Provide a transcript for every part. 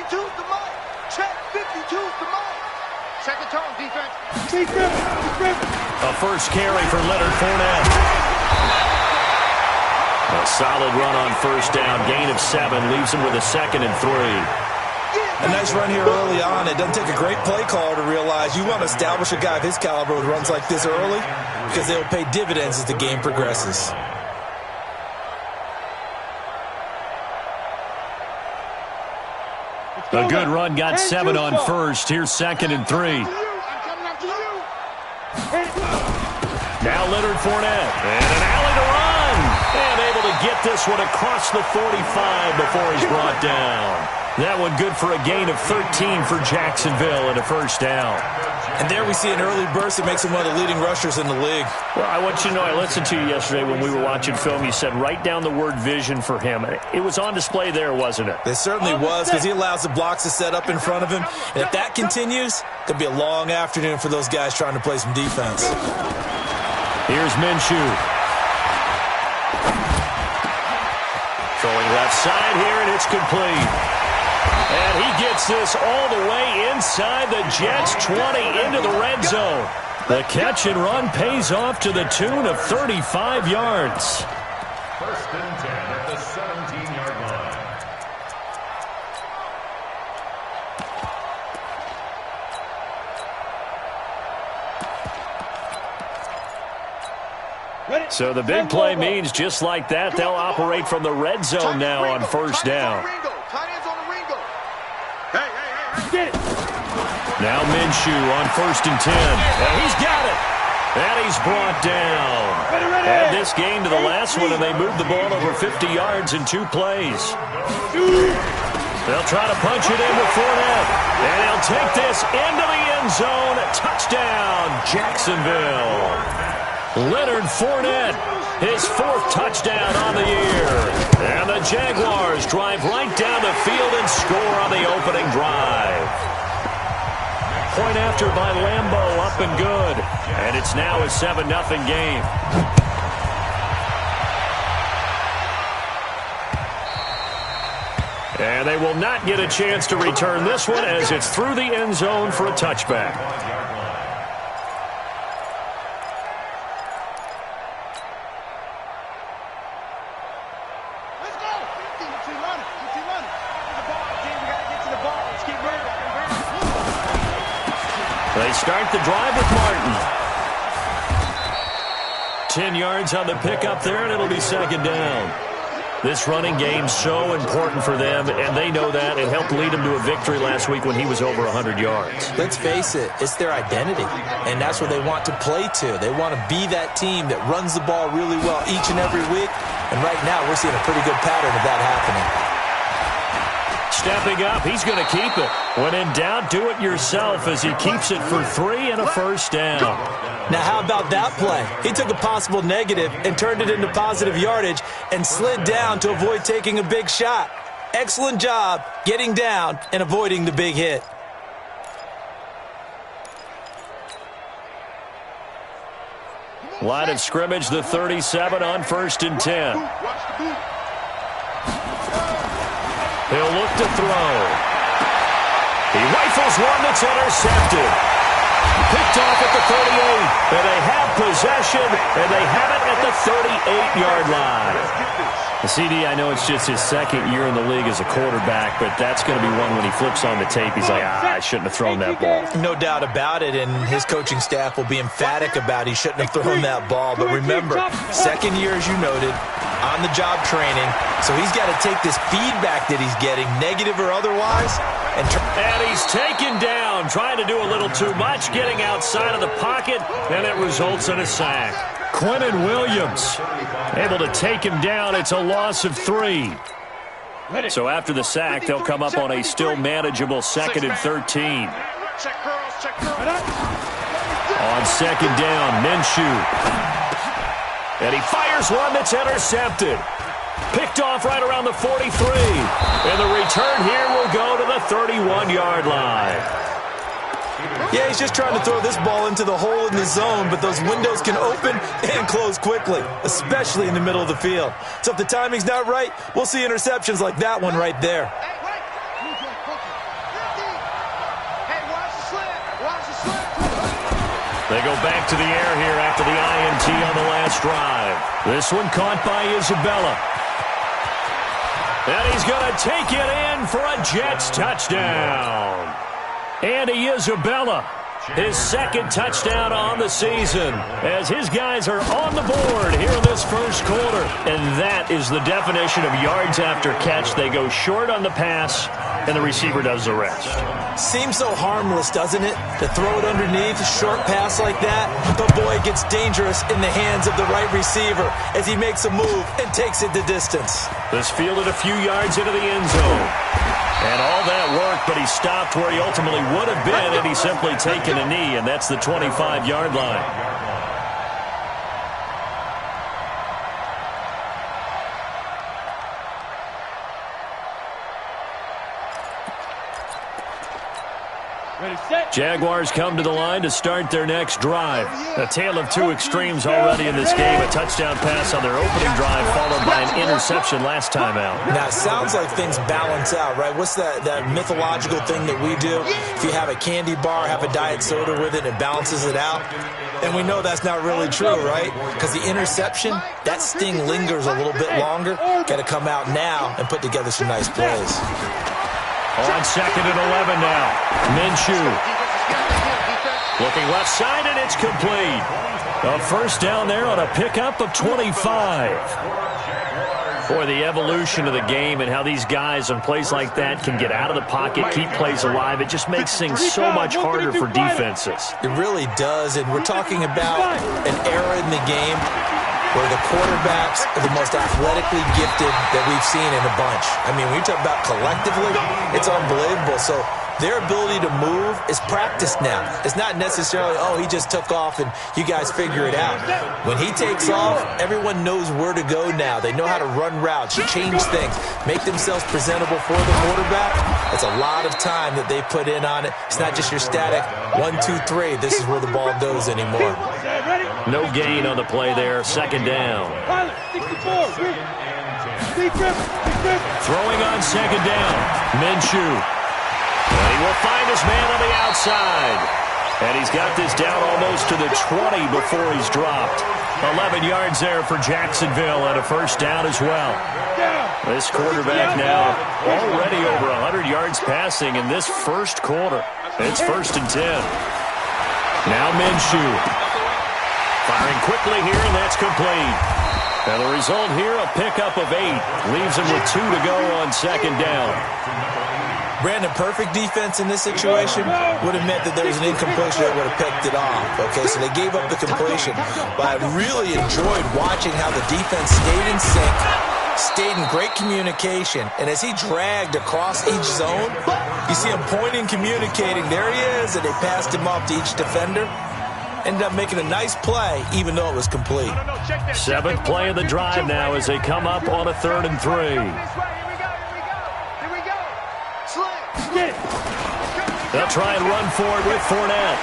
52's the mic. Check, 52's the mic. Set the tone, defense. A first carry for Leonard Fournette. A solid run on first down. Gain of 7 leaves him with a 2nd and 3. A nice run here early on. It doesn't take a great play caller to realize you want to establish a guy of his caliber with runs like this early because they'll pay dividends as the game progresses. A good run, got 7 on first. Here's 2nd and 3. Now Leonard Fournette. And an alley to run. And able to get this one across the 45 before he's brought down. That one good for a gain of 13 for Jacksonville and a first down. And there we see an early burst that makes him one of the leading rushers in the league. Well, I want you to know, I listened to you yesterday when we were watching film. You said write down the word vision for him. It was on display there, wasn't it? It certainly was, because he allows the blocks to set up in front of him. And if that continues, it could be a long afternoon for those guys trying to play some defense. Here's Minshew. Throwing left side here, and it's complete. And he gets this all the way inside the Jets' 20 into the red zone. The catch and run pays off to the tune of 35 yards. First and 10 at the 17-yard line. So the big play means just like that, they'll operate from the red zone now on first down. Now Minshew on first and 10. And he's got it. And he's brought down. Add this game to the last one, and they moved the ball over 50 yards in 2 plays. They'll try to punch it in with Fournette. And he'll take this into the end zone. Touchdown, Jacksonville. Leonard Fournette, his 4th touchdown on the year. And the Jaguars drive right down the field and score on the opening drive. Point after by Lambeau, up and good. And it's now a 7-0 game. And they will not get a chance to return this one as it's through the end zone for a touchback. They start the drive with Martin. 10 yards on the pickup there, and it'll be 2nd down. This running game's so important for them, and they know that. It helped lead them to a victory last week when he was over 100 yards. Let's face it, it's their identity, and that's what they want to play to. They want to be that team that runs the ball really well each and every week, and right now we're seeing a pretty good pattern of that happening. Stepping up, he's going to keep it. When in doubt, do it yourself as he keeps it for 3 and a first down. Now, how about that play? He took a possible negative and turned it into positive yardage and slid down to avoid taking a big shot. Excellent job getting down and avoiding the big hit. Line of scrimmage, the 37 on 1st and 10. He'll look to throw. He rifles one that's intercepted. Picked off at the 38. And they have possession, and they have it at the 38-yard line. The CD, I know it's just his 2nd year in the league as a quarterback, but that's going to be one when he flips on the tape. He's like, I shouldn't have thrown that ball. No doubt about it, and his coaching staff will be emphatic about he shouldn't have thrown that ball. But remember, 2nd year, as you noted, on-the-job training, so he's got to take this feedback that he's getting, negative or otherwise. And he's taken down, trying to do a little too much, getting outside of the pocket, and it results in a sack. Quinnen Williams able to take him down. It's a loss of 3. So after the sack, they'll come up on a still manageable 2nd and 13. On 2nd down, Minshew. And he fires one that's intercepted. Picked off right around the 43. And the return here will go to the 31-yard line. Yeah, he's just trying to throw this ball into the hole in the zone, but those windows can open and close quickly, especially in the middle of the field. So if the timing's not right, we'll see interceptions like that one right there. They go back to the air here after the INT on the last drive. This one caught by Isabella. And he's going to take it in for a Jets touchdown. Andy Isabella, his second touchdown on the season, as his guys are on the board here in this first quarter. And that is the definition of yards after catch. They go short on the pass, and the receiver does the rest. Seems so harmless, doesn't it? To throw it underneath, a short pass like that. But, boy, it gets dangerous in the hands of the right receiver as he makes a move and takes it the distance. This fielded a few yards into the end zone. And all that worked, but he stopped where he ultimately would have been had he simply taken a knee, and that's the 25-yard line. Jaguars come to the line to start their next drive. A tale of two extremes already in this game. A touchdown pass on their opening drive followed by an interception last time out. Now, it sounds like things balance out, right? What's that mythological thing that we do? If you have a candy bar, have a diet soda with it, it balances it out. And we know that's not really true, right? Because the interception, that sting lingers a little bit longer. Got to come out now and put together some nice plays. On 2nd and 11 now. Minshew. Looking left side, and it's complete. A first down there on a pickup of 25. Boy, the evolution of the game and how these guys on plays like that can get out of the pocket, keep plays alive, it just makes things so much harder for defenses. It really does, and we're talking about an era in the game where the quarterbacks are the most athletically gifted that we've seen in a bunch. I mean, when you talk about collectively, it's unbelievable. So their ability to move is practiced now. It's not necessarily, oh, he just took off and you guys figure it out. When he takes off, everyone knows where to go now. They know how to run routes, change things, make themselves presentable for the quarterback. That's a lot of time that they put in on it. It's not just your static 1, 2, 3. This is where the ball goes anymore. No gain on the play there. Second down. Throwing on second down. Minshew. And he will find his man on the outside. And he's got this down almost to the 20 before he's dropped. 11 yards there for Jacksonville and a first down as well. This quarterback now already over 100 yards passing in this first quarter. It's 1st and 10. Now Minshew. Firing quickly here, and that's complete. And the result here, a pickup of 8. Leaves him with 2 to go on second down. Brandon, perfect defense in this situation would have meant that there was an incompletion that would have picked it off. Okay, so they gave up the completion. But I really enjoyed watching how the defense stayed in sync, stayed in great communication, and as he dragged across each zone, you see him pointing, communicating. There he is, and they passed him off to each defender. Ended up making a nice play, even though it was complete. 7th play of the drive now as they come up on a 3rd and 3. They'll try and run for it with Fournette.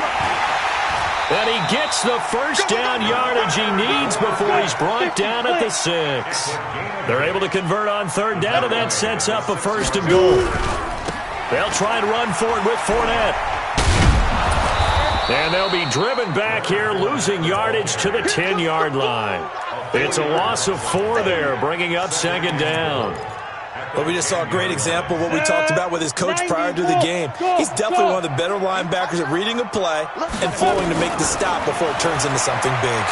And he gets the first down yardage he needs before he's brought down at the 6. They're able to convert on 3rd down, and that sets up a 1st and goal. They'll try and run for it with Fournette. And they'll be driven back here, losing yardage to the 10-yard line. It's a loss of 4 there, bringing up 2nd down. But we just saw a great example of what we talked about with his coach prior to the game. He's definitely one of the better linebackers at reading a play and flowing to make the stop before it turns into something big.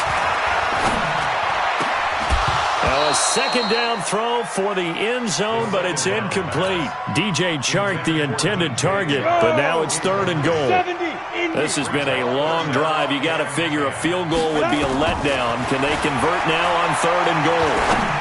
Well, a 2nd down throw for the end zone, but it's incomplete. DJ Chark, the intended target, but now it's 3rd and goal. This has been a long drive. You got to figure a field goal would be a letdown. Can they convert now on 3rd and goal?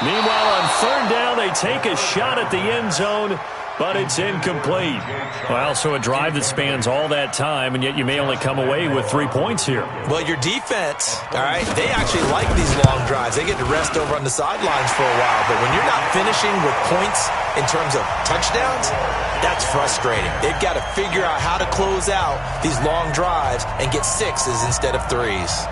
Meanwhile, on 3rd down, they take a shot at the end zone, but it's incomplete. Well, so a drive that spans all that time, and yet you may only come away with 3 points here. Well, your defense, all right, they actually like these long drives. They get to rest over on the sidelines for a while, but when you're not finishing with points in terms of touchdowns, that's frustrating. They've got to figure out how to close out these long drives and get 6s instead of 3s.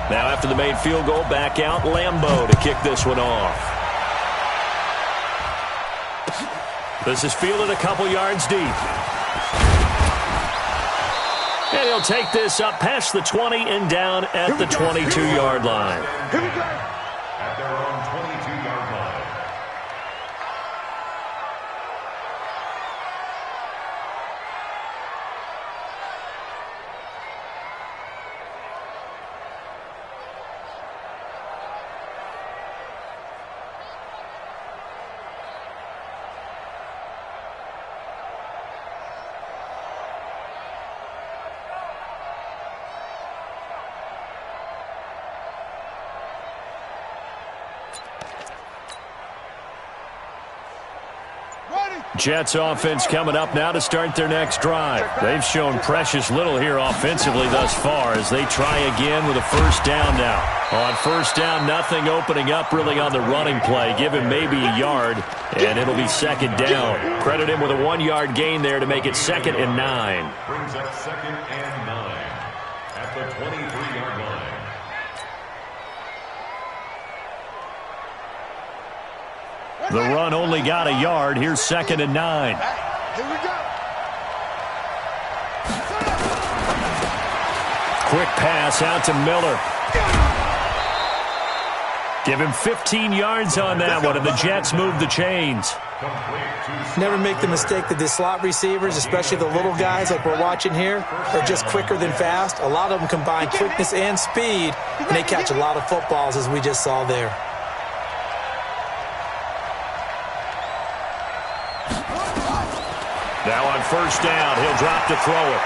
Now after the made field goal, back out Lambeau to kick this one off. This is fielded a couple yards deep. And he'll take this up past the 20 and down at the 22-yard line. Here we go. At their own 22-yard line. Jets offense coming up now to start their next drive. They've shown precious little here offensively thus far as they try again with a first down now. On first down, nothing opening up really on the running play. Give him maybe a yard, and it'll be second down. Credit him with a 1-yard gain there to make it 2nd and 9. Brings up 2nd and 9 at the 23-yard line. The run only got a yard. Here's 2nd and 9. Here we go. Quick pass out to Miller. Give him 15 yards on that one, and the Jets move the chains. Never make the mistake that the slot receivers, especially the little guys like we're watching here, are just quicker than fast. A lot of them combine quickness and speed, and they catch a lot of footballs, as we just saw there. Now on first down, he'll drop to throw it.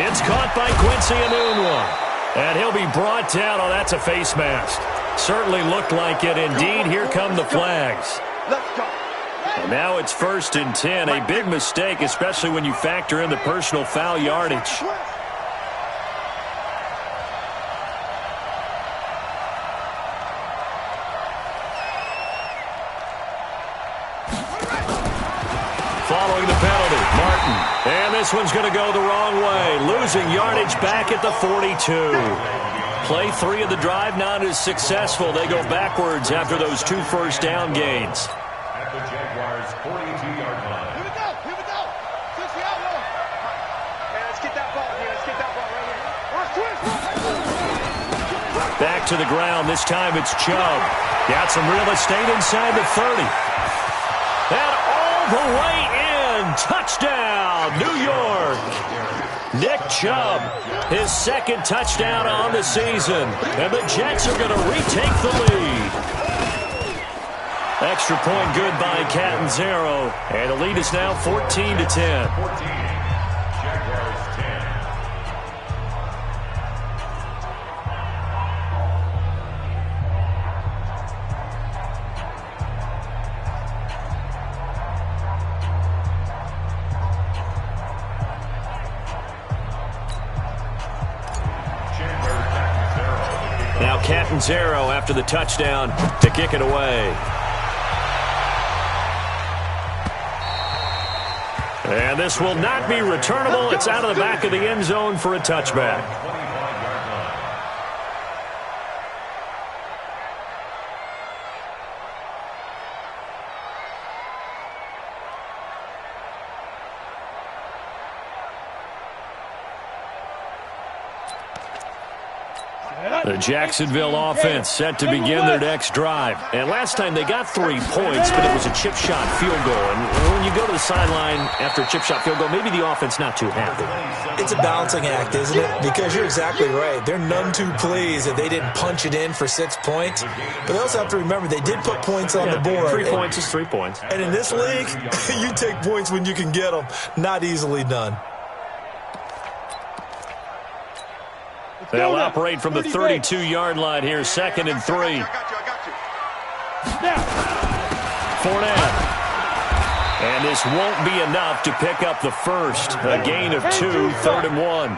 It's caught by Quincy Enunwa. And he'll be brought down. Oh, that's a face mask. Certainly looked like it. Indeed, here come the flags. Let's go. And now it's 1st and 10. A big mistake, especially when you factor in the personal foul yardage. Following the penalty, Martin. And this one's going to go the wrong way. Losing yardage back at the 42. Play 3 of the drive not as successful. They go backwards after those 2 first down gains. At the Jaguars' 42-yard line. Here we go. Here we go. Switch the outlaw. Hey, let's get that ball here. Let's get that ball right here. Back to the ground. This time it's Chubb. Got some real estate inside the 30. And all the way in. Touchdown, New York. Nick Chubb, his 2nd touchdown on the season. And the Jets are going to retake the lead. Extra point good by Catanzaro. And the lead is now 14-10. 14. Jaguars 10. Now Catanzaro after the touchdown to kick it away. And this will not be returnable. It's out of the back of the end zone for a touchback. 25-yard line. The Jacksonville offense set to begin their next drive. And last time they got 3 points, but it was a chip shot field goal. And when you go to the sideline after a chip shot field goal, maybe the offense not too happy. It's a balancing act, isn't it? Because you're exactly right. They're none too pleased that they didn't punch it in for 6 points. But they also have to remember they did put points on the board. 3 points is 3 points. And in this league, you take points when you can get them. Not easily done. They'll operate from the 32-yard line here, 2nd and 3. I got you. Fournette. And this won't be enough to pick up the first. A gain of 2, 3rd and 1.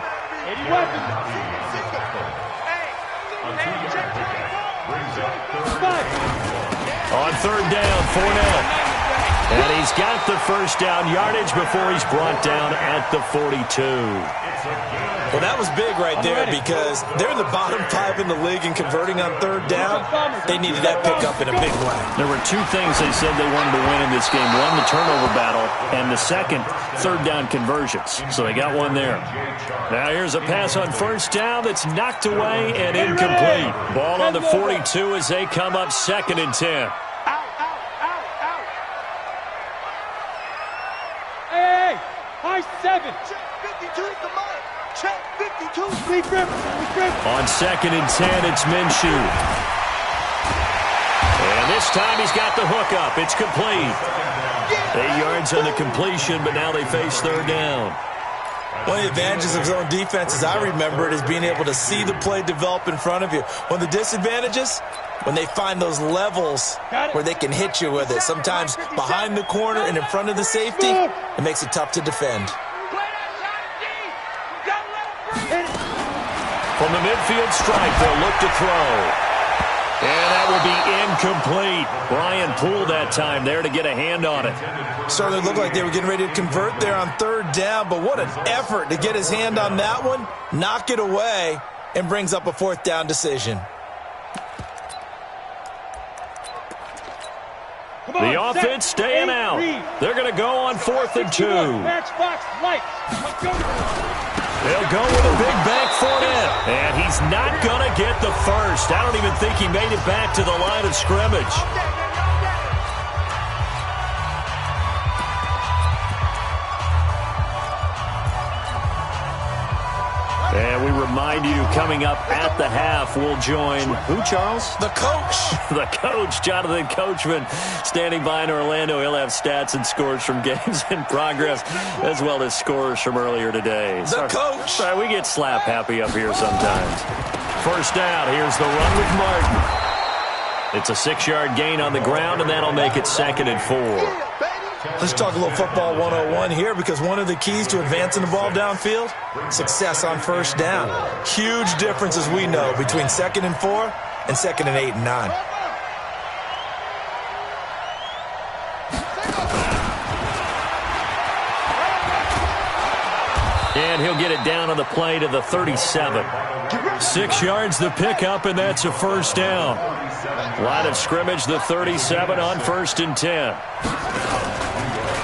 On 3rd down, Fournette. And he's got the first down yardage before he's brought down at the 42. Well, that was big right there because they're in the bottom 5 in the league in converting on third down. They needed that pickup in a big way. There were two things they said they wanted to win in this game. One, the turnover battle, and the second, third down conversions. So they got one there. Now here's a pass on first down that's knocked away and incomplete. Ball on the 42 as they come up 2nd and 10. Hey, high 7. Check 52's the money. Check 52. On 2nd and 10, it's Minshew. And this time he's got the hook up. It's complete. 8 yards on the completion, but now they face third down. One of the advantages of zone defense, as I remember it, is being able to see the play develop in front of you. One of the disadvantages, when they find those levels where they can hit you with it. Sometimes behind the corner and in front of the safety, it makes it tough to defend. From the midfield stripe, they'll look to throw. And that will be incomplete. Brian Poole that time there to get a hand on it. Certainly looked like they were getting ready to convert there on third down, but what an effort to get his hand on that one, knock it away, and brings up a 4th down decision. The offense staying out. They're going to go on 4th and 2. They'll go with a big bank Fournette. And he's not going to get the first. I don't even think he made it back to the line of scrimmage. And we remind you, coming up at the half, we'll join who, Charles? The coach. The coach, Jonathan Coachman, standing by in Orlando. He'll have stats and scores from games in progress, as well as scores from earlier today. The coach. Sorry, we get slap happy up here sometimes. First down, here's the run with Martin. It's a 6-yard gain on the ground, and that'll make it 2nd and 4. Let's talk a little football 101 here, because one of the keys to advancing the ball downfield, success on first down. Huge difference, as we know, between 2nd and 4 and 2nd and 8 and 9. And he'll get it down on the play to the 37. 6 yards the pickup, and that's a first down. Line of scrimmage, the 37 on 1st and 10.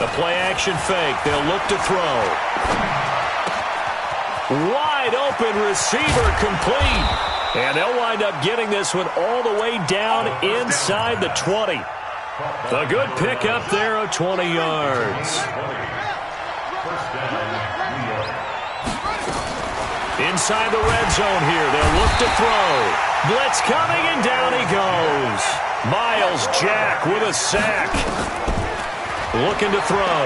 The play-action fake. They'll look to throw. Wide open receiver complete. And they'll wind up getting this one all the way down inside the 20. A good pickup there of 20 yards. Inside the red zone here. They'll look to throw. Blitz coming, and down he goes. Miles Jack with a sack. Looking to throw.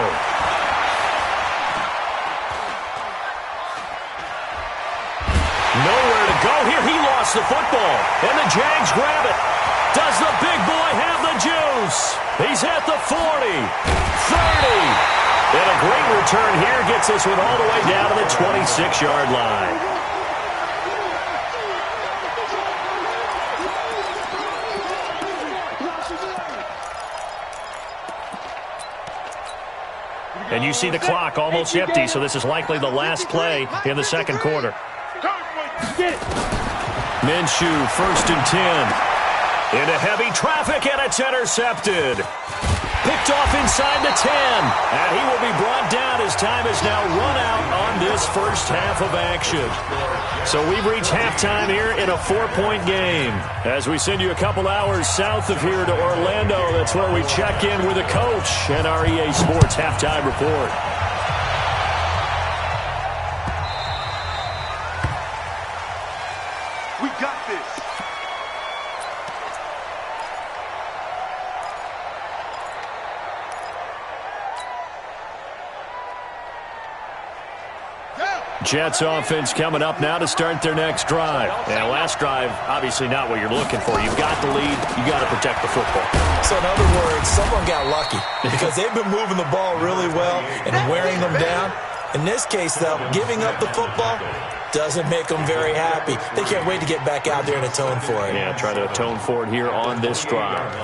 Nowhere to go here. He lost the football. And the Jags grab it. Does the big boy have the juice? He's at the 40. 30. And a great return here. Gets this one all the way down to the 26-yard line. And you see the clock almost empty, so this is likely the last play in the second quarter. Minshew, 1st and 10. Into heavy traffic, and it's intercepted. Picked off inside the 10. And he will be brought down as time is now run out on this first half of action. So we've reached halftime here in a 4-point game. As we send you a couple hours south of here to Orlando, that's where we check in with the coach and our EA Sports halftime report. We got this. Jets offense coming up now to start their next drive. And last drive, obviously not what you're looking for. You've got the lead. You got to protect the football. So in other words, someone got lucky because they've been moving the ball really well and wearing them down. In this case, though, giving up the football doesn't make them very happy. They can't wait to get back out there and atone for it. Yeah, try to atone for it here on this drive.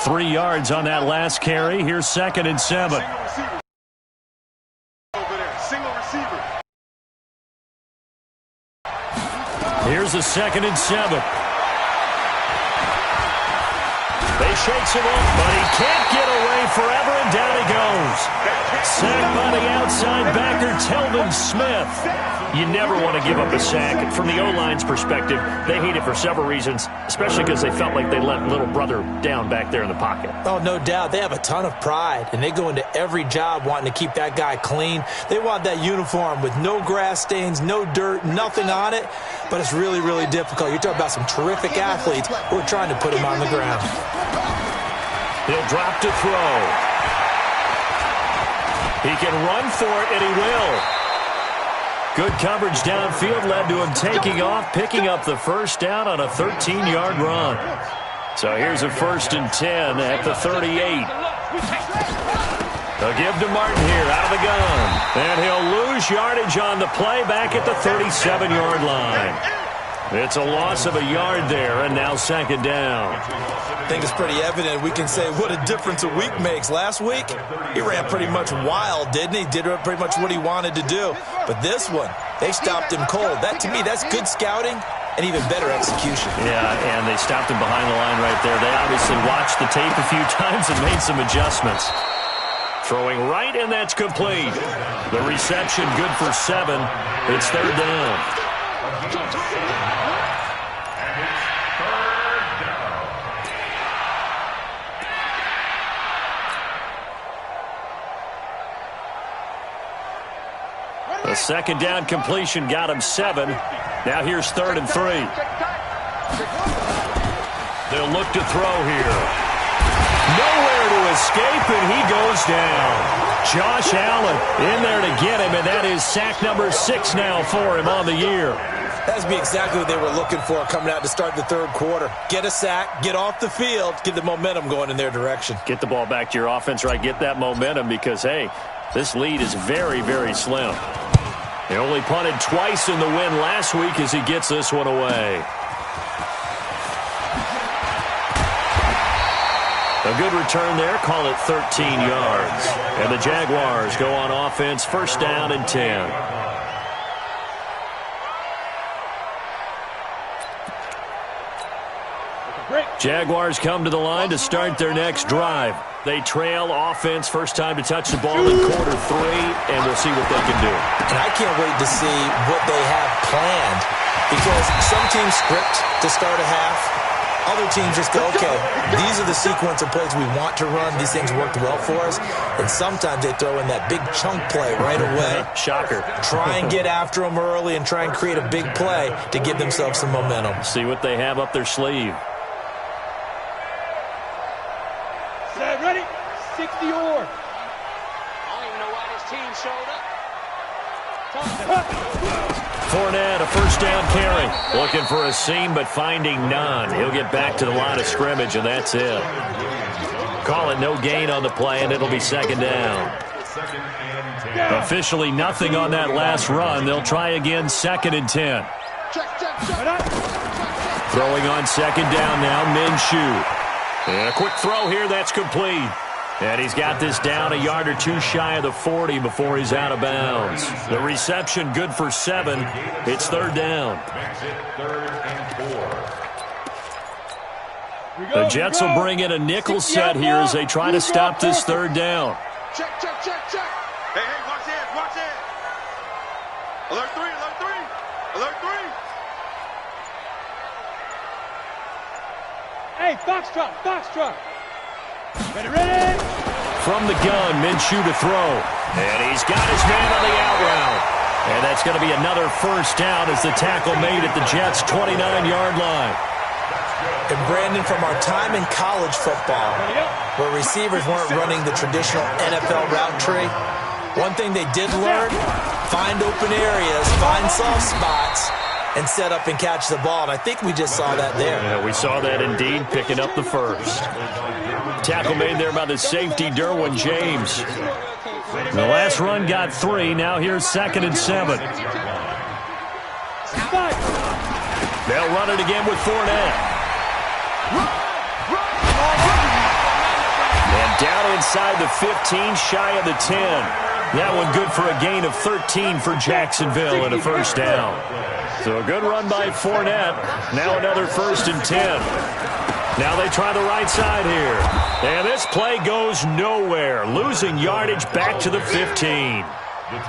3 yards on that last carry. Here's 2nd and 7. Single receiver. Here's a 2nd and 7. They shakes him up, but he can't get away forever, and down he goes. Sacked by the outside backer, Telvin Smith. You never want to give up a sack. From the O-line's perspective, they hate it for several reasons, especially because they felt like they let little brother down back there in the pocket. Oh, no doubt. They have a ton of pride, and they go into every job wanting to keep that guy clean. They want that uniform with no grass stains, no dirt, nothing on it, but it's really, really difficult. You're talking about some terrific athletes who are trying to put him on the ground. He'll drop to throw. He can run for it, and he will. Good coverage downfield led to him taking off, picking up the first down on a 13-yard run. So here's a 1st and 10 at the 38. They'll give to Martin here out of the gun. And he'll lose yardage on the play back at the 37-yard line. It's a loss of a yard there, and now 2nd down. I think it's pretty evident. We can say what a difference a week makes. Last week, he ran pretty much wild, didn't he? Did pretty much what he wanted to do. But this one, they stopped him cold. That, to me, that's good scouting and even better execution. Yeah, and they stopped him behind the line right there. They obviously watched the tape a few times and made some adjustments. Throwing right, and that's complete. The reception good for 7. It's 3rd down. The 2nd down completion got him 7. Now here's 3rd and 3. They'll look to throw here. Nowhere to escape, and he goes down. Josh Allen in there to get him, and that is sack number 6 now for him on the year. That's exactly what they were looking for coming out to start the 3rd quarter. Get a sack, get off the field, get the momentum going in their direction. Get the ball back to your offense, right? Get that momentum because, hey, this lead is very, very slim. He only punted twice in the win last week as he gets this one away. A good return there. Call it 13 yards. And the Jaguars go on offense, 1st down and 10. Jaguars come to the line to start their next drive. They trail offense, first time to touch the ball in quarter 3, and we'll see what they can do. And I can't wait to see what they have planned, because some teams script to start a half. Other teams just go, okay, these are the sequence of plays we want to run. These things worked well for us. And sometimes they throw in that big chunk play right away. Shocker. Try and get after them early and try and create a big play to give themselves some momentum. See what they have up their sleeve. Set, ready? 60 or. I don't even know why this team showed up. Fournette, a 1st down carry. Looking for a seam, but finding none. He'll get back to the line of scrimmage, and that's it. Call it no gain on the play, and it'll be 2nd down. Officially nothing on that last run. They'll try again, 2nd and 10. Throwing on 2nd down now, Minshew. And a quick throw here, that's complete. And he's got this down a yard or 2 shy of the 40 before he's out of bounds. The reception good for 7. It's 3rd down. The Jets will bring in a nickel set here as they try to stop this 3rd down. Check. Hey, watch it. Alert 3. Hey, Foxtrot. Ready? From the gun, Minshew to throw. And he's got his man on the out route. And that's going to be another 1st down as the tackle made at the Jets' 29-yard line. And Brandon, from our time in college football, where receivers weren't running the traditional NFL route tree, one thing they did learn, find open areas, find soft spots, and set up and catch the ball. And I think we just saw that there. Yeah, we saw that indeed, picking up the 1st. Tackle made there by the safety, Derwin James. The last run got 3. Now here's 2nd and 7. They'll run it again with Fournette. Down inside the 15, shy of the 10. That one good for a gain of 13 for Jacksonville and a first down. So a good run by Fournette. Now another 1st and 10. Now they try the right side here. And this play goes nowhere. Losing yardage back to the 15.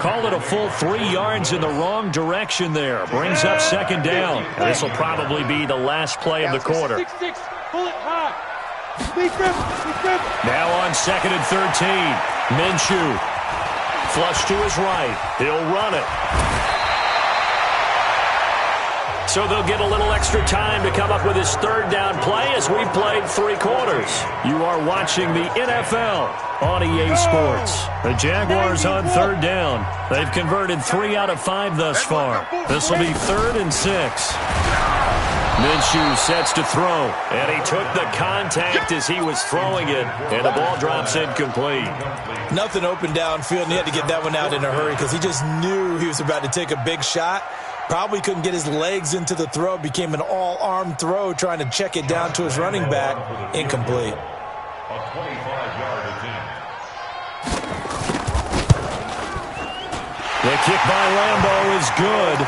Call it a full 3 yards in the wrong direction there. Brings up 2nd down. And this will probably be the last play of the quarter. Now on 2nd and 13. Minshew. Flush to his right. He'll run it. So they'll get a little extra time to come up with his 3rd down play as we played 3 quarters. You are watching the NFL on EA Sports. The Jaguars on 3rd down. They've converted 3 out of 5 thus far. This will be 3rd and 6. Minshew sets to throw, and he took the contact as he was throwing it, and the ball drops incomplete. Nothing open downfield, and he had to get that one out in a hurry because he just knew he was about to take a big shot. Probably couldn't get his legs into the throw. Became an all-arm throw trying to check it down to his running back. Incomplete. A 25-yard attempt. The kick by Lambeau is good.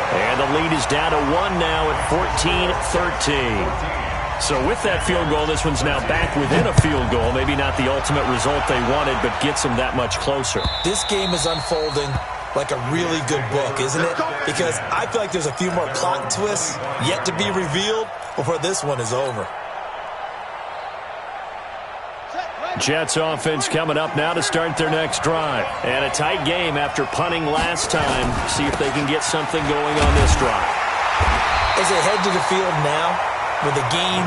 And the lead is down to 1 now at 14-13. So with that field goal, this one's now back within a field goal. Maybe not the ultimate result they wanted, but gets them that much closer. This game is unfolding like a really good book, isn't it? Because I feel like there's a few more plot twists yet to be revealed before this one is over. Jets offense coming up now to start their next drive. And a tight game after punting last time. See if they can get something going on this drive. As they head to the field now, with the game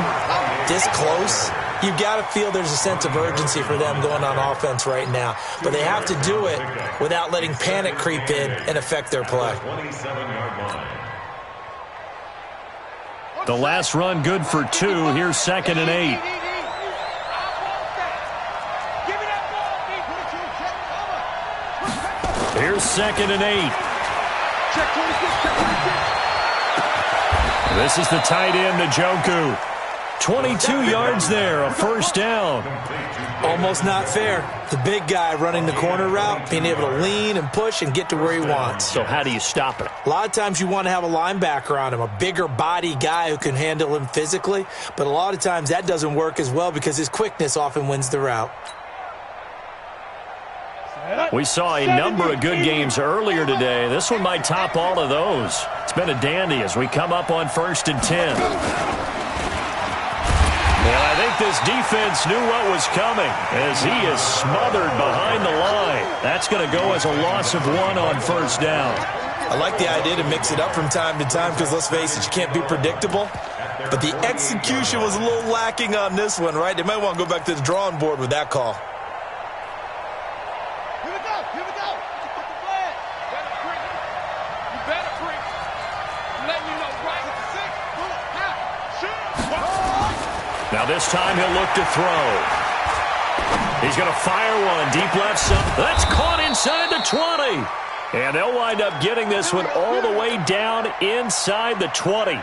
this close, you've got to feel there's a sense of urgency for them going on offense right now. But they have to do it without letting panic creep in and affect their play. 27-yard line. The last run good for 2. Here's 2nd and 8. Here's 2nd and 8. This is the tight end, Njoku. 22 yards there, a first down. Almost not fair. The big guy running the corner route, being able to lean and push and get to where he wants. So how do you stop it? A lot of times you want to have a linebacker on him, a bigger body guy who can handle him physically. But a lot of times that doesn't work as well because his quickness often wins the route. We saw a number of good games earlier today. This one might top all of those. It's been a dandy as we come up on 1st and 10. And I think this defense knew what was coming as he is smothered behind the line. That's going to go as a loss of 1 on 1st down. I like the idea to mix it up from time to time because, let's face it, you can't be predictable. But the execution was a little lacking on this one, right? They might want to go back to the drawing board with that call. Now this time he'll look to throw. He's going to fire one deep left side. That's caught inside the 20. And they'll wind up getting this one all the way down inside the 20.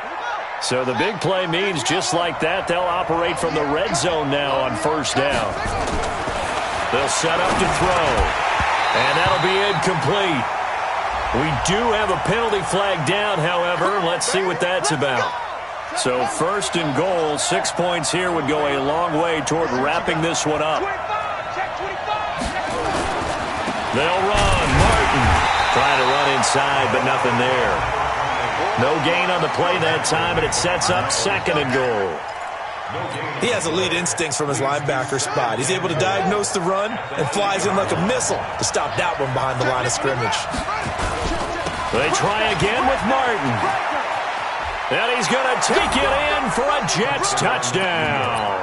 So the big play means just like that, they'll operate from the red zone now on 1st down. They'll set up to throw. And that'll be incomplete. We do have a penalty flag down, however. Let's see what that's about. So 1st and goal, 6 points here would go a long way toward wrapping this one up. They'll run. Martin trying to run inside, but nothing there. No gain on the play that time, and it sets up 2nd and goal. He has elite instincts from his linebacker spot. He's able to diagnose the run and flies in like a missile to stop that one behind the line of scrimmage. They try again with Martin. And he's going to take it in for a Jets touchdown.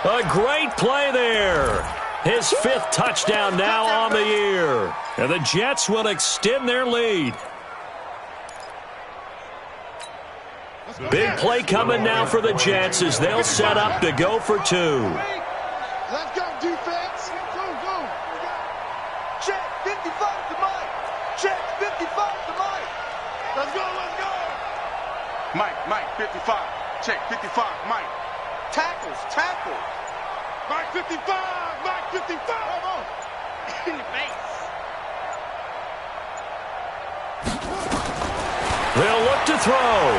A great play there. His 5th touchdown now on the year. And the Jets will extend their lead. Big play coming now for the Jets as they'll set up to go for 2. Let's go, defense. Go. Check 55 to Mike. Check 55 to Mike. Let's go. Mike, 55. Check 55, Mike. Tackles. Mike 55! Mike 55! Come on! In the face. They'll look to throw.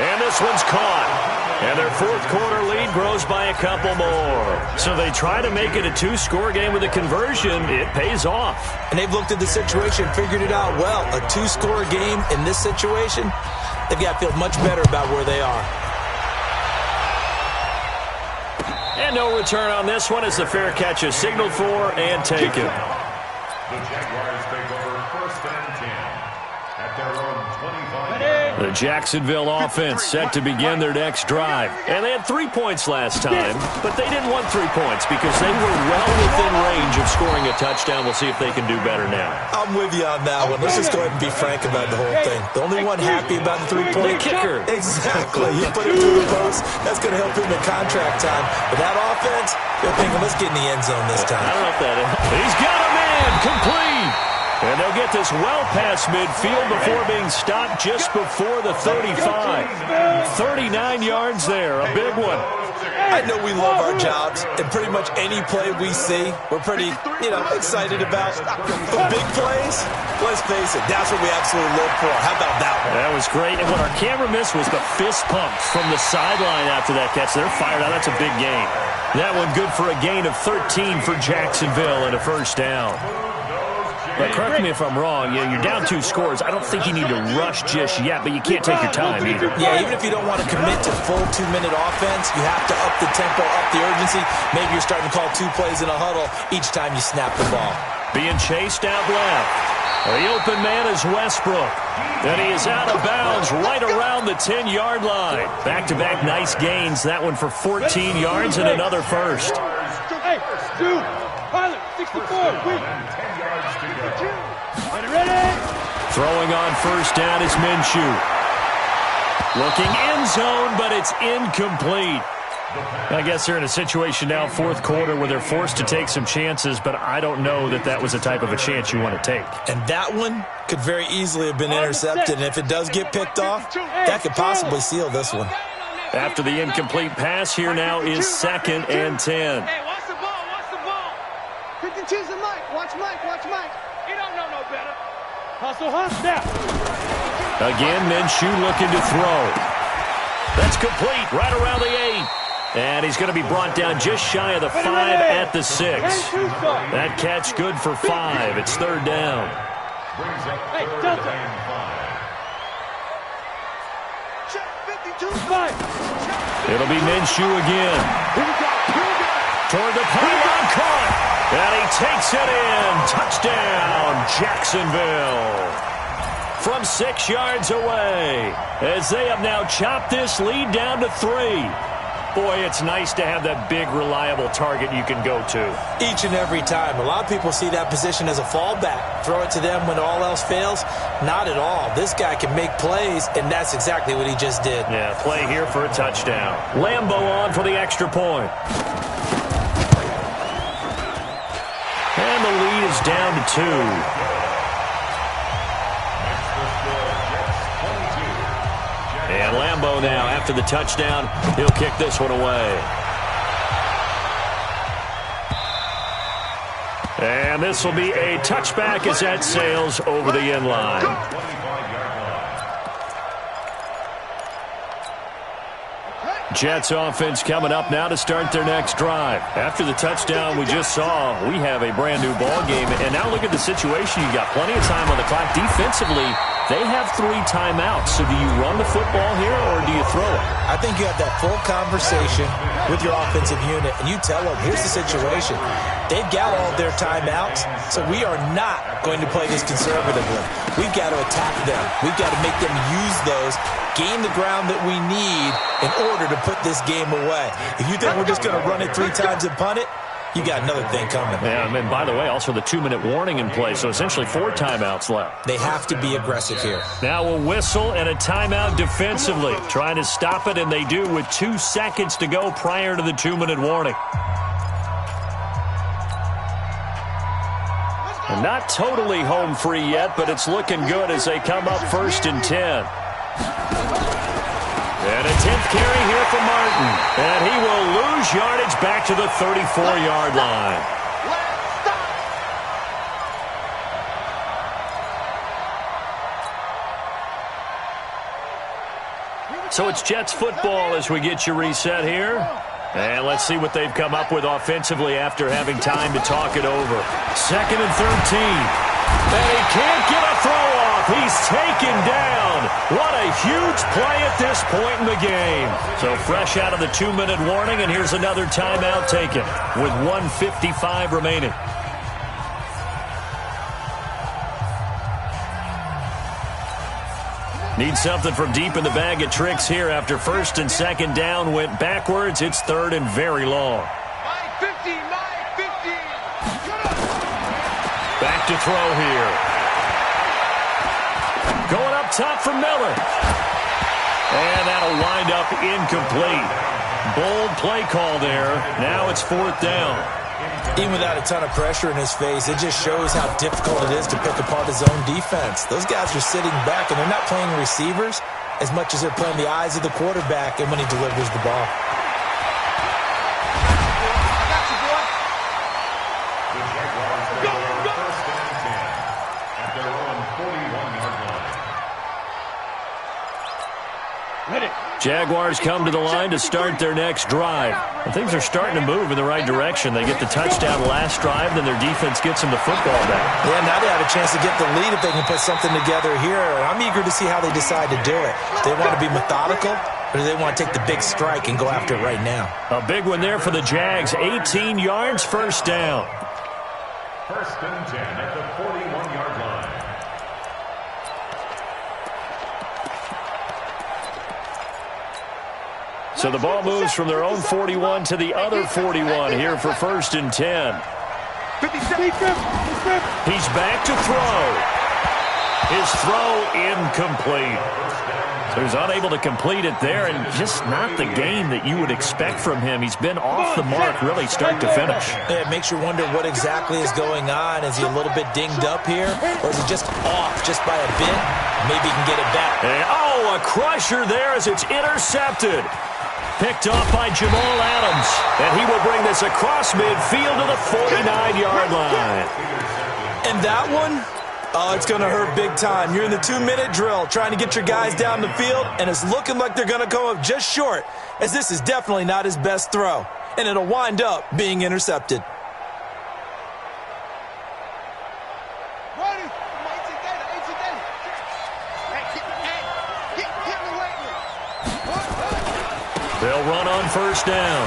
And this one's caught. And their fourth quarter lead grows by a couple more. So they try to make it a two-score game with a conversion. It pays off. And they've looked at the situation, figured it out well. A two-score game in this situation, they've got to feel much better about where they are. And no return on this one as the fair catch is signaled for and taken. The Jaguars take over 1st and 10 at their own 25. The Jacksonville offense set to begin their next drive. And they had 3 points last time, but they didn't want 3 points because they were well within range of scoring a touchdown. We'll see if they can do better now. I'm with you on that one. Let's just go ahead and be frank about the whole thing. The only one happy about the 3-point the kicker. Exactly. You put it through the post. That's going to help him in contract time. But that offense, they're thinking, let's get in the end zone this time. I don't know if that is. He's got a man complete. And they'll get this well past midfield before being stopped just before the 35. 39 yards there, a big one. I know we love our jobs, and pretty much any play we see, we're pretty, excited about. The big plays, let's face it, that's what we absolutely live for. How about that one? That was great. And what our camera missed was the fist pump from the sideline after that catch. They're fired out. That's a big gain. That one good for a gain of 13 for Jacksonville and a first down. But correct me if I'm wrong, you're down 2 scores. I don't think you need to rush just yet, but you can't take your time either. Yeah, even if you don't want to commit to full 2-minute offense, you have to up the tempo, up the urgency. Maybe you're starting to call 2 plays in a huddle each time you snap the ball. Being chased out left. The open man is Westbrook. And he is out of bounds right around the 10-yard line. Back-to-back nice gains. That one for 14 yards and another first. Hey, Stu, pilot, 64, wait. Ready? Throwing on first down is Minshew. Looking end zone, but it's incomplete. I guess they're in a situation now, fourth quarter, where they're forced to take some chances, but I don't know that that was the type of a chance you want to take. And that one could very easily have been intercepted, and if it does get picked off, that could possibly seal this one. After the incomplete pass, here now is 2nd and 10. Hey, watch the ball, watch the ball. 52's the Mike. Watch Mike, watch Mike. He don't know no better. Hustle, snap. Again, Minshew looking to throw. That's complete, right around the 8. And he's going to be brought down just shy of the 5 at the 6. That catch good for 5. It's 3rd down. Brings up Hey, 3rd Delta. and 5. Check 52. It'll be Minshew again. Toward the pylon, caught. And he takes it in. Touchdown, Jacksonville. From 6 yards away, as they have now chopped this lead down to 3. Boy, it's nice to have that big, reliable target you can go to. Each and every time. A lot of people see that position as a fallback. Throw it to them when all else fails. Not at all. This guy can make plays, and that's exactly what he just did. Yeah, play here for a touchdown. Lambo on for the extra point. And the lead is down to 2. And Lambo now, after the touchdown, he'll kick this one away. And this will be a touchback as that sails over the end line. Jets offense coming up now to start their next drive. After the touchdown we just saw, we have a brand new ball game. And now look at the situation. You got plenty of time on the clock. Defensively, they have 3 timeouts. So do you run the football here or do you throw it? I think you have that full conversation with your offensive unit, and you tell them, here's the situation. They've got all their timeouts, so we are not going to play this conservatively. We've got to attack them. We've got to make them use those, gain the ground that we need in order to put this game away. If you think we're just going to run it 3 times and punt it, you got another thing coming. Yeah, and by the way, also the 2-minute warning in play, so essentially 4 timeouts left. They have to be aggressive here. Now a whistle and a timeout defensively. Trying to stop it, and they do with 2 seconds to go prior to the 2-minute warning. And not totally home free yet, but it's looking good as they come up 1st and 10. And a 10th carry here for Martin. And he will lose yardage back to the 34-yard line. So it's Jets football as we get you reset here. And let's see what they've come up with offensively after having time to talk it over. 2nd and 13. And he can't get a throw off. He's taken down. What a huge play at this point in the game. So fresh out of the 2-minute warning, and here's another timeout taken with 1:55 remaining. Need something from deep in the bag of tricks here after 1st and 2nd down went backwards. It's 3rd and very long. 9-15. Back to throw here. Going up top for Miller. And that'll wind up incomplete. Bold play call there. Now it's 4th down. Even without a ton of pressure in his face, it just shows how difficult it is to pick apart his own defense. Those guys are sitting back, and they're not playing receivers as much as they're playing the eyes of the quarterback and when he delivers the ball. Jaguars come to the line to start their next drive. And things are starting to move in the right direction. They get the touchdown last drive, then their defense gets them the football back. Yeah, now they have a chance to get the lead if they can put something together here. I'm eager to see how they decide to do it. Do they want to be methodical, or do they want to take the big strike and go after it right now? A big one there for the Jags. 18 yards, 1st down. 1st and 10 at the 41-yard line. So the ball moves from their own 41 to the other 41 here for 1st and 10. He's back to throw. His throw incomplete. So he's unable to complete it there, and just not the game that you would expect from him. He's been off the mark really start to finish. Yeah, it makes you wonder what exactly is going on. Is he a little bit dinged up here, or is he just off just by a bit? Maybe he can get it back. And, a crusher there as it's intercepted. Picked off by Jamal Adams. And he will bring this across midfield to the 49-yard line. And that one, it's going to hurt big time. You're in the 2-minute drill trying to get your guys down the field, and it's looking like they're going to come up just short, as this is definitely not his best throw. And it'll wind up being intercepted. They'll run on 1st down.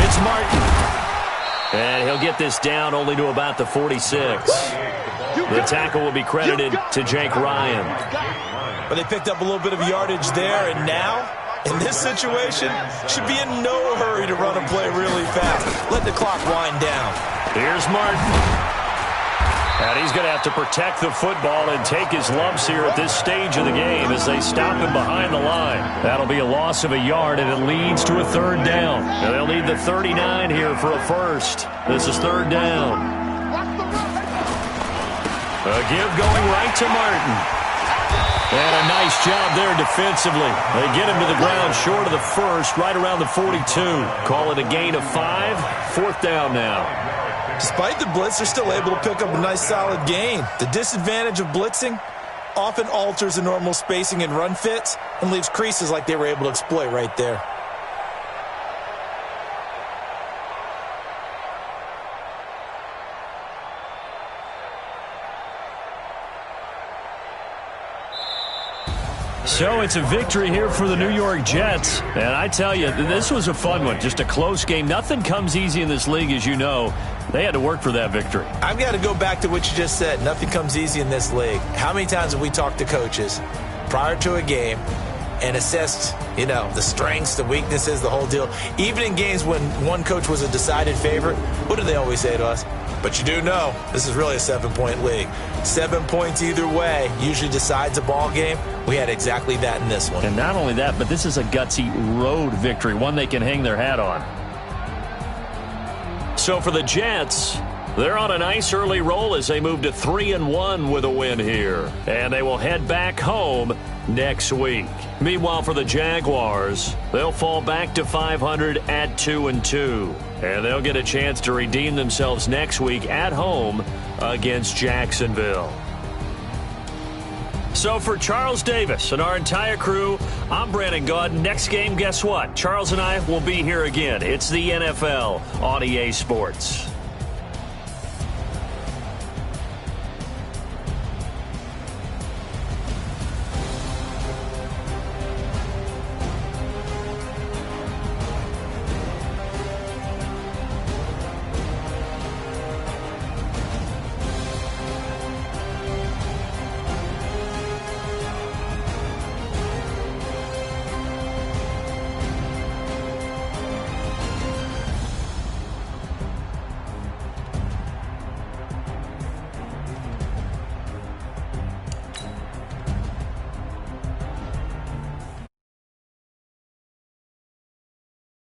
It's Martin. And he'll get this down only to about the 46. The tackle will be credited to Jake Ryan. But they picked up a little bit of yardage there, and now, in this situation, should be in no hurry to run a play really fast. Let the clock wind down. Here's Martin. And he's going to have to protect the football and take his lumps here at this stage of the game as they stop him behind the line. That'll be a loss of a yard, and it leads to a 3rd down. And they'll need the 39 here for a first. This is 3rd down. A give going right to Martin. And a nice job there defensively. They get him to the ground short of the first, right around the 42. Call it a gain of 5. 4th down now. Despite the blitz, they're still able to pick up a nice solid gain. The disadvantage of blitzing often alters the normal spacing and run fits and leaves creases like they were able to exploit right there. So it's a victory here for the New York Jets. And I tell you, this was a fun one. Just a close game. Nothing comes easy in this league, as you know. They had to work for that victory. I've got to go back to what you just said. Nothing comes easy in this league. How many times have we talked to coaches prior to a game and assessed, the strengths, the weaknesses, the whole deal? Even in games when one coach was a decided favorite, what do they always say to us? But you do know this is really a 7-point league. 7 points either way usually decides a ball game. We had exactly that in this one. And not only that, but this is a gutsy road victory, one they can hang their hat on. So for the Jets, they're on a nice early roll as they move to 3-1 with a win here. And they will head back home next week. Meanwhile, for the Jaguars, they'll fall back to 500 at 2-2. And they'll get a chance to redeem themselves next week at home against Jacksonville. So for Charles Davis and our entire crew, I'm Brandon Gaud. Next game, guess what? Charles and I will be here again. It's the NFL on EA Sports.